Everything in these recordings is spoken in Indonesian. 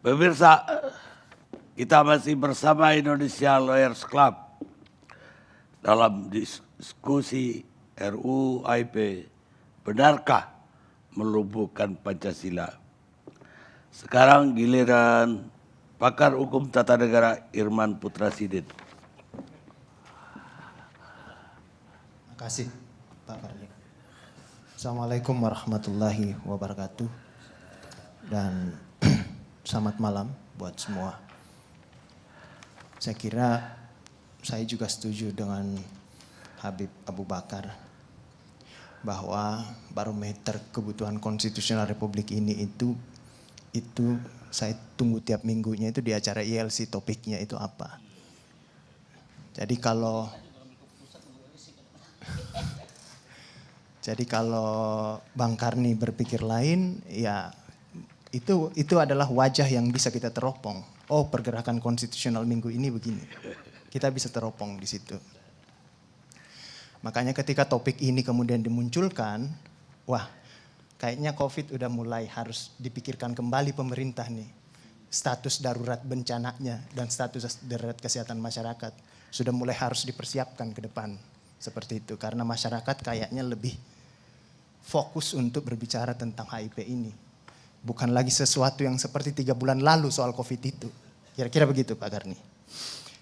Pemirsa, kita masih bersama Indonesia Lawyers Club dalam diskusi RUU HIP, benarkah melumpuhkan Pancasila? Sekarang giliran pakar hukum tata negara Irman Putra Sidin. Terima kasih Pak Karni. Assalamualaikum warahmatullahi wabarakatuh dan selamat malam buat semua. Saya kira saya juga setuju dengan Habib Abu Bakar bahwa barometer kebutuhan konstitusional Republik ini itu saya tunggu tiap minggunya itu di acara ILC, topiknya itu apa. Jadi kalau Bang Karni berpikir lain, ya itu adalah wajah yang bisa kita teropong. Oh, pergerakan konstitusional minggu ini begini. Kita bisa teropong di situ. Makanya ketika topik ini kemudian dimunculkan, wah, kayaknya COVID udah mulai harus dipikirkan kembali pemerintah nih. Status darurat bencananya dan status darurat kesehatan masyarakat sudah mulai harus dipersiapkan ke depan. Seperti itu, karena masyarakat kayaknya lebih fokus untuk berbicara tentang HIP ini. Bukan lagi sesuatu yang seperti 3 bulan lalu soal COVID itu. Kira-kira begitu Pak Karni.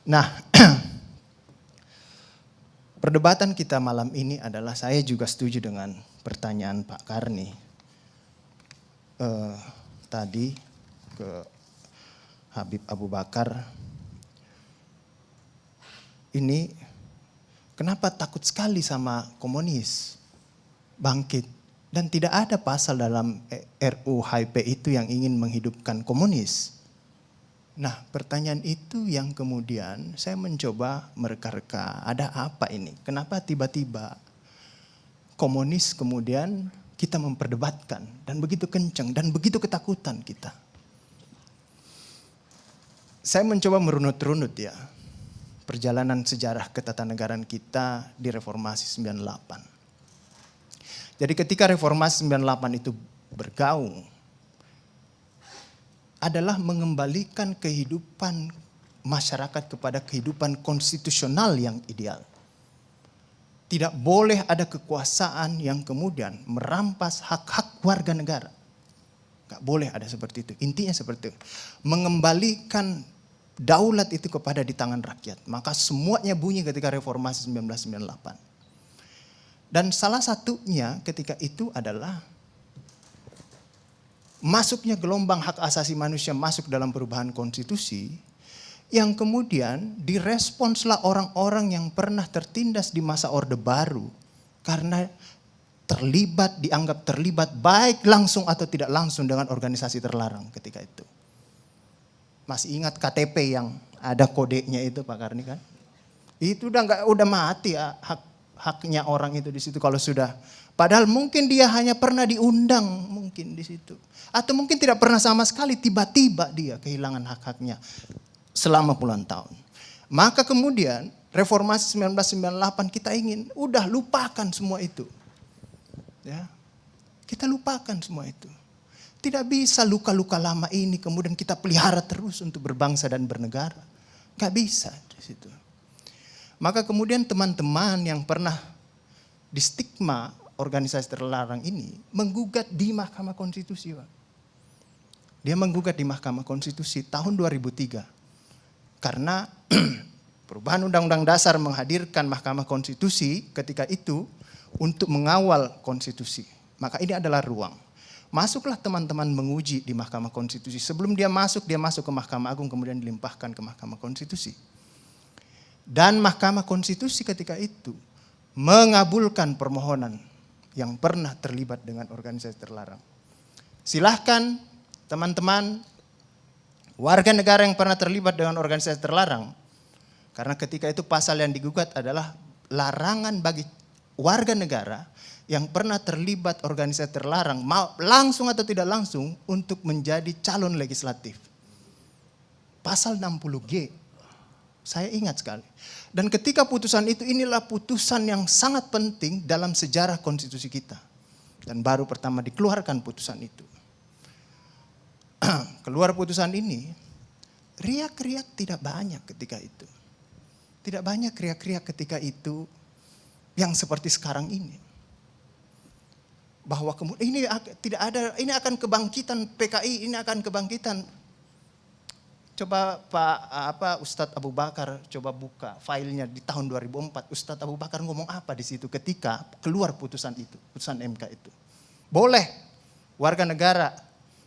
Nah, perdebatan kita malam ini adalah saya juga setuju dengan pertanyaan Pak Karni. Tadi ke Habib Abu Bakar. Ini kenapa takut sekali sama komunis? Bangkit. Dan tidak ada pasal dalam RUU HIP itu yang ingin menghidupkan komunis. Nah, pertanyaan itu yang kemudian saya mencoba mereka-reka. Ada apa ini? Kenapa tiba-tiba komunis kemudian kita memperdebatkan dan begitu kencang dan begitu ketakutan kita? Saya mencoba merunut-runut ya perjalanan sejarah ketatanegaraan kita di Reformasi 98. Jadi ketika Reformasi 98 itu bergaung, adalah mengembalikan kehidupan masyarakat kepada kehidupan konstitusional yang ideal. Tidak boleh ada kekuasaan yang kemudian merampas hak-hak warga negara. Gak boleh ada seperti itu. Intinya seperti itu. Mengembalikan daulat itu kepada di tangan rakyat. Maka semuanya bunyi ketika Reformasi 1998. Dan salah satunya ketika itu adalah masuknya gelombang hak asasi manusia masuk dalam perubahan konstitusi yang kemudian diresponslah orang-orang yang pernah tertindas di masa Orde Baru karena dianggap terlibat baik langsung atau tidak langsung dengan organisasi terlarang ketika itu. Masih ingat KTP yang ada kodenya itu Pak Karni kan? Itu udah mati ya, haknya orang itu di situ kalau sudah, padahal mungkin dia hanya pernah diundang mungkin di situ, atau mungkin tidak pernah sama sekali, tiba-tiba dia kehilangan hak-haknya selama puluhan tahun. Maka kemudian Reformasi 1998 kita ingin udah lupakan semua itu, ya kita lupakan semua itu. Tidak bisa luka-luka lama ini kemudian kita pelihara terus untuk berbangsa dan bernegara, nggak bisa di situ. Maka kemudian teman-teman yang pernah di stigma organisasi terlarang ini menggugat di Mahkamah Konstitusi. Pak. Dia menggugat di Mahkamah Konstitusi tahun 2003. Karena perubahan Undang-Undang Dasar menghadirkan Mahkamah Konstitusi ketika itu untuk mengawal konstitusi. Maka ini adalah ruang. Masuklah teman-teman menguji di Mahkamah Konstitusi. Sebelum dia masuk ke Mahkamah Agung kemudian dilimpahkan ke Mahkamah Konstitusi. Dan Mahkamah Konstitusi ketika itu mengabulkan permohonan yang pernah terlibat dengan organisasi terlarang. Silahkan teman-teman warga negara yang pernah terlibat dengan organisasi terlarang. Karena ketika itu pasal yang digugat adalah larangan bagi warga negara yang pernah terlibat organisasi terlarang, langsung atau tidak langsung, untuk menjadi calon legislatif. Pasal 60G. Saya ingat sekali. Dan ketika putusan itu, inilah putusan yang sangat penting dalam sejarah konstitusi kita. Dan baru pertama dikeluarkan putusan itu. keluar putusan ini, riak-riak tidak banyak ketika itu. Tidak banyak riak-riak ketika itu yang seperti sekarang ini. Bahwa kemudian ini akan kebangkitan PKI, ini akan kebangkitan. Coba Ustadz Abu Bakar coba buka filenya di tahun 2004. Ustadz Abu Bakar ngomong apa di situ ketika keluar putusan itu, putusan MK itu. Boleh warga negara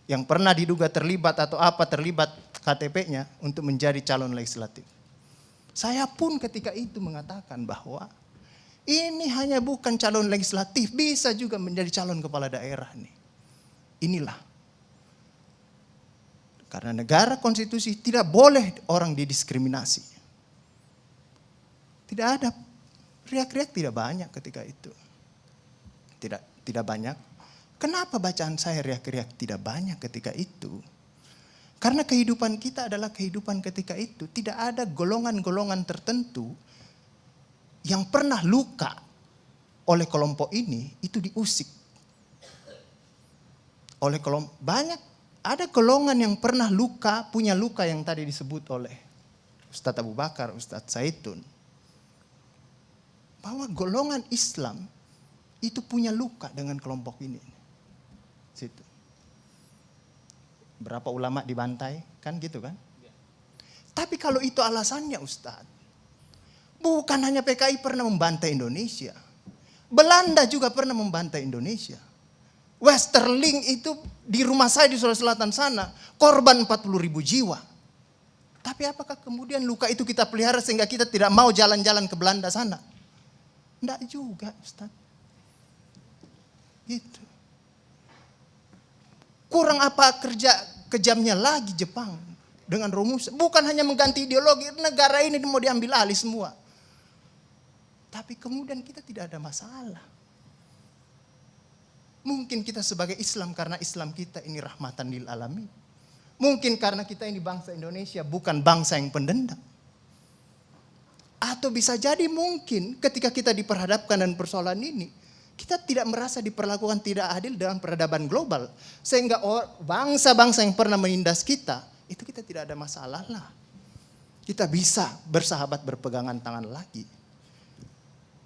yang pernah diduga terlibat atau terlibat KTP-nya untuk menjadi calon legislatif. Saya pun ketika itu mengatakan bahwa ini hanya bukan calon legislatif, bisa juga menjadi calon kepala daerah nih. Inilah. Karena negara konstitusi tidak boleh orang didiskriminasi. Tidak ada, riak-riak tidak banyak ketika itu. Tidak banyak. Kenapa bacaan saya riak-riak tidak banyak ketika itu? Karena kehidupan kita adalah kehidupan ketika itu. Tidak ada golongan-golongan tertentu yang pernah luka oleh kelompok ini, itu diusik. Oleh kelompok, ada golongan yang pernah luka, punya luka yang tadi disebut oleh Ustadz Abu Bakar, Ustadz Zaitun. Bahwa golongan Islam itu punya luka dengan kelompok ini. Situ. Berapa ulama dibantai, kan gitu kan? Ya. Tapi kalau itu alasannya Ustadz, bukan hanya PKI pernah membantai Indonesia. Belanda juga pernah membantai Indonesia. Westerling itu di rumah saya di Sulawesi Selatan sana, korban 40.000 jiwa. Tapi apakah kemudian luka itu kita pelihara sehingga kita tidak mau jalan-jalan ke Belanda sana? Tidak juga Ustadz. Gitu. Kurang apa kerja kejamnya lagi Jepang dengan rumus. Bukan hanya mengganti ideologi, negara ini mau diambil alih semua. Tapi kemudian kita tidak ada masalah. Mungkin kita sebagai Islam karena Islam kita ini rahmatan lil alamin. Mungkin karena kita ini bangsa Indonesia bukan bangsa yang pendendam. Atau bisa jadi mungkin ketika kita diperhadapkan dengan persoalan ini, kita tidak merasa diperlakukan tidak adil dalam peradaban global. Sehingga bangsa-bangsa yang pernah menindas kita, itu kita tidak ada masalah lah. Kita bisa bersahabat berpegangan tangan lagi.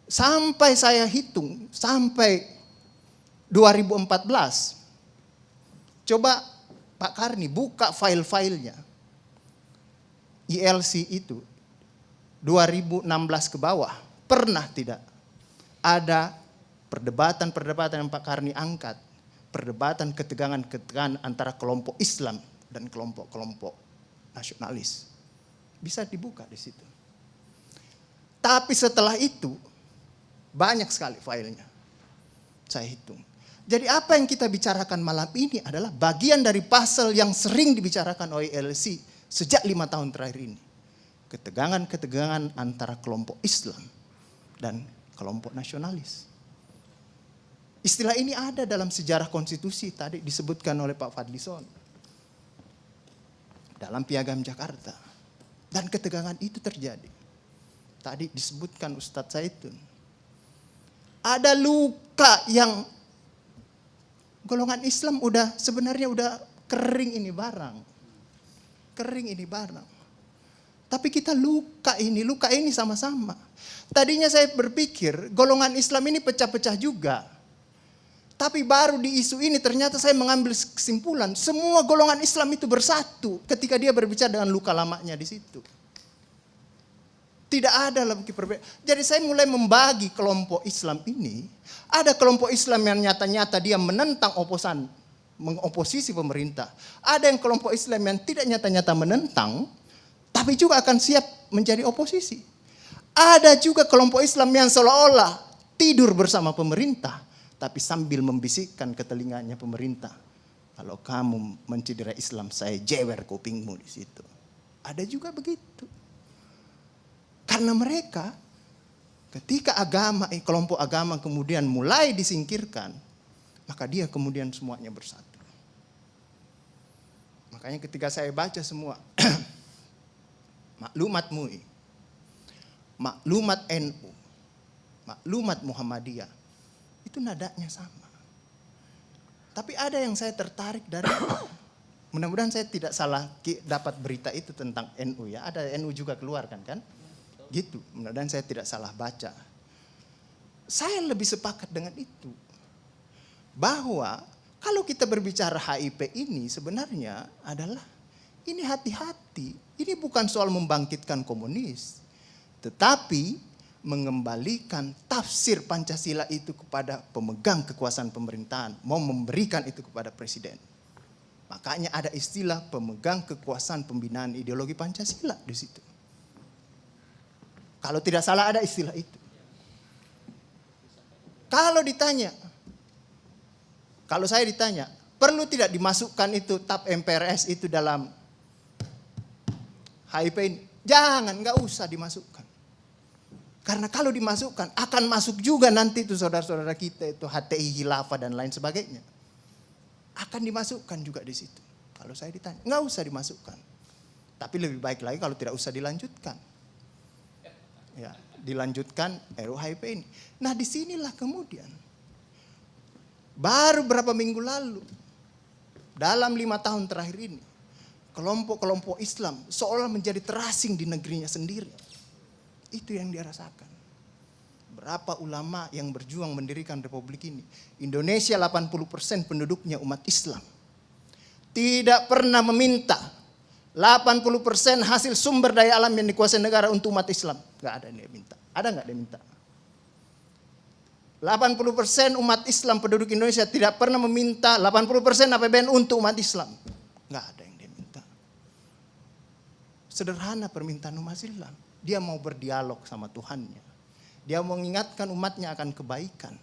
Sampai saya hitung, sampai 2014, coba Pak Karni buka file-filenya. ILC itu, 2016 ke bawah, pernah tidak ada perdebatan-perdebatan yang Pak Karni angkat, perdebatan ketegangan-ketegangan antara kelompok Islam dan kelompok-kelompok nasionalis. Bisa dibuka di situ. Tapi setelah itu, banyak sekali filenya. Saya hitung. Jadi apa yang kita bicarakan malam ini adalah bagian dari pasal yang sering dibicarakan oleh ILC sejak 5 tahun terakhir ini. Ketegangan-ketegangan antara kelompok Islam dan kelompok nasionalis. Istilah ini ada dalam sejarah konstitusi tadi disebutkan oleh Pak Fadlison. Dalam Piagam Jakarta. Dan ketegangan itu terjadi. Tadi disebutkan Ustadz Zaitun. Ada luka yang golongan Islam sebenarnya udah kering ini barang. Kering ini barang. Tapi kita luka ini sama-sama. Tadinya saya berpikir golongan Islam ini pecah-pecah juga. Tapi baru di isu ini ternyata saya mengambil kesimpulan semua golongan Islam itu bersatu ketika dia berbicara dengan luka lamanya di situ. Tidak ada lagi perbedaan. Jadi saya mulai membagi kelompok Islam ini. Ada kelompok Islam yang nyata-nyata dia menentang mengoposisi pemerintah. Ada yang kelompok Islam yang tidak nyata-nyata menentang, tapi juga akan siap menjadi oposisi. Ada juga kelompok Islam yang seolah-olah tidur bersama pemerintah, tapi sambil membisikkan ke telinganya pemerintah. Kalau kamu mencederai Islam, saya jewer kupingmu di situ. Ada juga begitu. Karena mereka ketika kelompok agama kemudian mulai disingkirkan, maka dia kemudian semuanya bersatu. Makanya ketika saya baca semua maklumat MUI, maklumat NU, maklumat Muhammadiyah, itu nadanya sama. Tapi ada yang saya tertarik dari Mudah-mudahan saya tidak salah dapat berita itu tentang NU ya. Ada NU juga keluarkan kan? Gitu. Mudah-mudahan saya tidak salah baca. Saya lebih sepakat dengan itu. Bahwa kalau kita berbicara HIP ini sebenarnya adalah ini hati-hati. Ini bukan soal membangkitkan komunis. Tetapi mengembalikan tafsir Pancasila itu kepada pemegang kekuasaan pemerintahan. Mau memberikan itu kepada presiden. Makanya ada istilah pemegang kekuasaan pembinaan ideologi Pancasila di situ. Kalau tidak salah ada istilah itu. Kalau saya ditanya, perlu tidak dimasukkan itu TAP MPRS itu dalam HIP ini? Jangan, nggak usah dimasukkan. Karena kalau dimasukkan, akan masuk juga nanti itu saudara-saudara kita itu HTI, Khilafah dan lain sebagainya. Akan dimasukkan juga di situ. Kalau saya ditanya, nggak usah dimasukkan. Tapi lebih baik lagi kalau tidak usah dilanjutkan. Ya, dilanjutkan RUU HIP ini. Nah disinilah kemudian, baru berapa minggu lalu, dalam 5 tahun terakhir ini, kelompok-kelompok Islam seolah menjadi terasing di negerinya sendiri. Itu yang dia rasakan. Berapa ulama yang berjuang mendirikan republik ini. Indonesia 80% penduduknya umat Islam. Tidak pernah meminta 80% hasil sumber daya alam yang dikuasai negara untuk umat Islam. Gak ada yang dia minta. Ada gak dia minta? 80% umat Islam penduduk Indonesia tidak pernah meminta 80% APBN untuk umat Islam. Gak ada yang dia minta. Sederhana permintaan umat Islam. Dia mau berdialog sama Tuhannya. Dia mau mengingatkan umatnya akan kebaikan.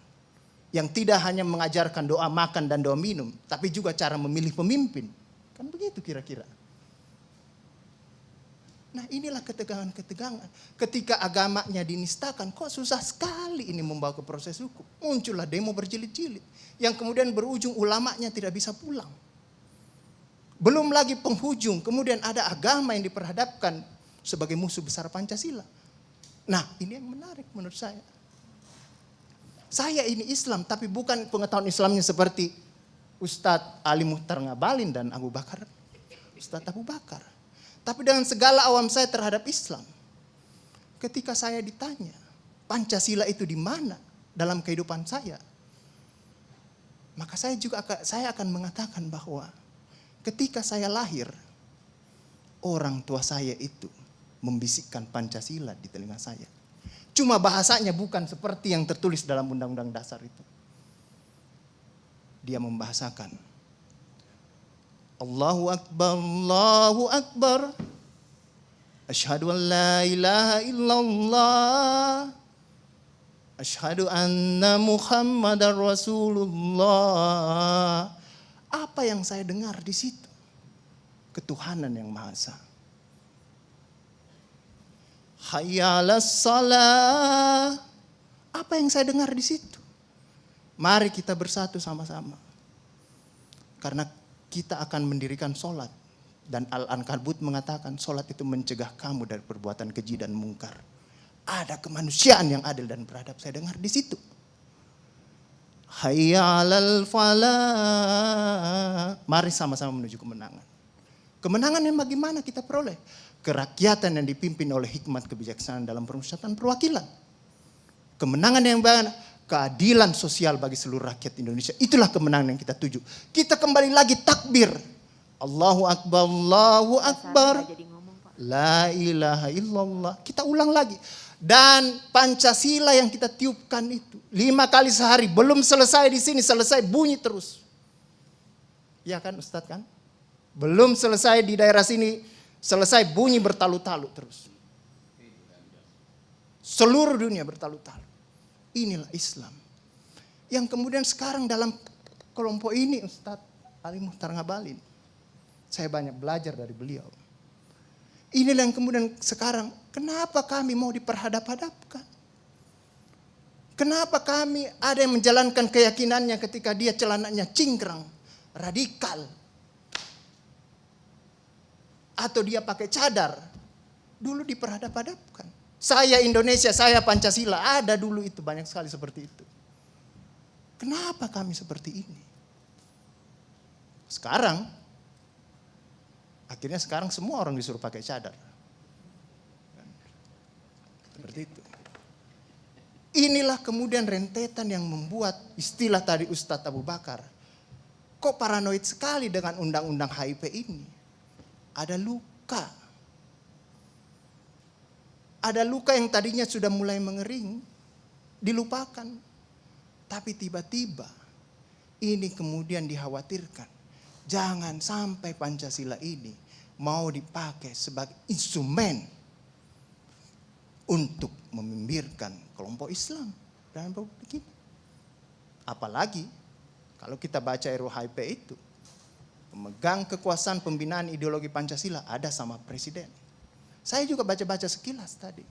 Yang tidak hanya mengajarkan doa makan dan doa minum. Tapi juga cara memilih pemimpin. Kan begitu kira-kira. Nah inilah ketegangan-ketegangan. Ketika agamanya dinistakan, kok susah sekali ini membawa ke proses hukum. Muncullah demo berjilid-jilid. Yang kemudian berujung ulamanya tidak bisa pulang. Belum lagi penghujung, kemudian ada agama yang diperhadapkan sebagai musuh besar Pancasila. Nah ini yang menarik menurut saya. Saya ini Islam, tapi bukan pengetahuan Islamnya seperti Ustadz Ali Muhtar Ngabalin dan Ustadz Abu Bakar. Tapi dengan segala awam saya terhadap Islam. Ketika saya ditanya, Pancasila itu di mana dalam kehidupan saya? Maka saya akan mengatakan bahwa ketika saya lahir, orang tua saya itu membisikkan Pancasila di telinga saya. Cuma bahasanya bukan seperti yang tertulis dalam Undang-Undang Dasar itu. Dia membahasakan Allahu Akbar, Allahu Akbar. Asyhadu an la ilaha illallah. Asyhadu anna Muhammadar Rasulullah. Apa yang saya dengar di situ? Ketuhanan yang Maha Esa. Hayya 'alas shalah. Apa yang saya dengar di situ? Mari kita bersatu sama-sama. Karena kita akan mendirikan sholat. Dan Al-Ankabut mengatakan sholat itu mencegah kamu dari perbuatan keji dan mungkar. Ada kemanusiaan yang adil dan beradab. Saya dengar di situ. Hayya 'alal falah. Mari sama-sama menuju kemenangan. Kemenangan yang bagaimana kita peroleh? Kerakyatan yang dipimpin oleh hikmat kebijaksanaan dalam permusyawaratan perwakilan. Kemenangan yang bagaimana? Keadilan sosial bagi seluruh rakyat Indonesia. Itulah kemenangan yang kita tuju. Kita kembali lagi takbir. Allahu Akbar, Allahu Akbar. La ilaha illallah. Kita ulang lagi. Dan Pancasila yang kita tiupkan itu 5 kali sehari. Belum selesai di sini, selesai bunyi terus. Ya kan Ustadz kan? Belum selesai di daerah sini, selesai bunyi bertalu-talu terus. Seluruh dunia bertalu-talu. Inilah Islam. Yang kemudian sekarang dalam kelompok ini Ustadz Ali Muhtar Ngabalin. Saya banyak belajar dari beliau. Inilah yang kemudian sekarang, kenapa kami mau diperhadap-hadapkan? Kenapa kami ada yang menjalankan keyakinannya ketika dia celananya cingkrang, radikal. Atau dia pakai cadar. Dulu diperhadap-hadapkan. Saya Indonesia, saya Pancasila. Ada dulu itu, banyak sekali seperti itu. Kenapa kami seperti ini? Sekarang Akhirnya sekarang semua orang disuruh pakai cadar. Seperti itu. Inilah kemudian rentetan yang membuat istilah tadi Ustadz Abu Bakar. Kok paranoid sekali dengan undang-undang HIP ini? Ada luka. Ada luka yang tadinya sudah mulai mengering, dilupakan. Tapi tiba-tiba ini kemudian dikhawatirkan. Jangan sampai Pancasila ini mau dipakai sebagai instrumen untuk membimbirkan kelompok Islam dalam republik ini. Apalagi kalau kita baca RUU-HIP itu, pemegang kekuasaan pembinaan ideologi Pancasila ada sama presiden. Saya juga baca-baca sekilas tadi.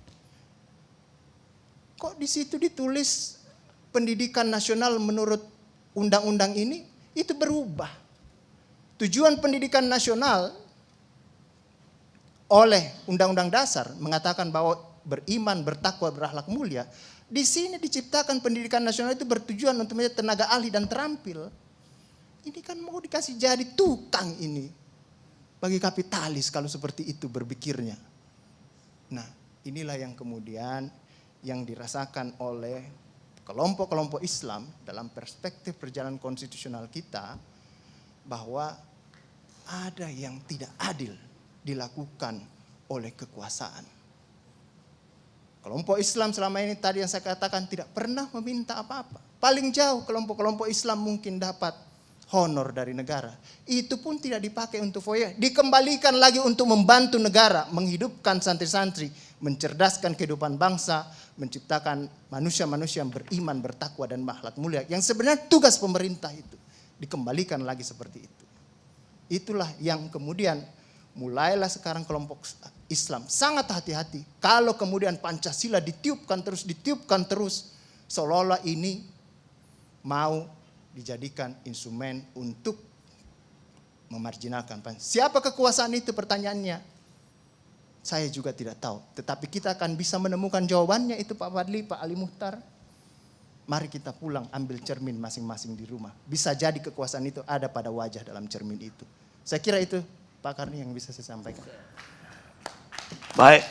Kok di situ ditulis pendidikan nasional menurut undang-undang ini itu berubah. Tujuan pendidikan nasional oleh Undang-Undang Dasar mengatakan bahwa beriman, bertakwa, berakhlak mulia. Di sini diciptakan pendidikan nasional itu bertujuan untuk menjadi tenaga ahli dan terampil. Ini kan mau dikasih jadi tukang ini bagi kapitalis kalau seperti itu berpikirnya. Nah, inilah yang kemudian yang dirasakan oleh kelompok-kelompok Islam dalam perspektif perjalanan konstitusional kita, bahwa ada yang tidak adil dilakukan oleh kekuasaan. Kelompok Islam selama ini tadi yang saya katakan tidak pernah meminta apa-apa. Paling jauh kelompok-kelompok Islam mungkin dapat honor dari negara. Itu pun tidak dipakai untuk foya. Dikembalikan lagi untuk membantu negara, menghidupkan santri-santri, mencerdaskan kehidupan bangsa, menciptakan manusia-manusia yang beriman, bertakwa dan berakhlak mulia. Yang sebenarnya tugas pemerintah itu. Dikembalikan lagi seperti itu. Itulah yang kemudian mulailah sekarang kelompok Islam sangat hati-hati. Kalau kemudian Pancasila ditiupkan terus, seolah-olah ini mau dijadikan instrumen untuk memarjinalkan Pancasila. Siapa kekuasaan itu pertanyaannya? Saya juga tidak tahu. Tetapi kita akan bisa menemukan jawabannya itu Pak Fadli, Pak Ali Muhtar. Mari kita pulang ambil cermin masing-masing di rumah. Bisa jadi kekuasaan itu ada pada wajah dalam cermin itu. Saya kira itu Pak Karni yang bisa saya sampaikan. Baik.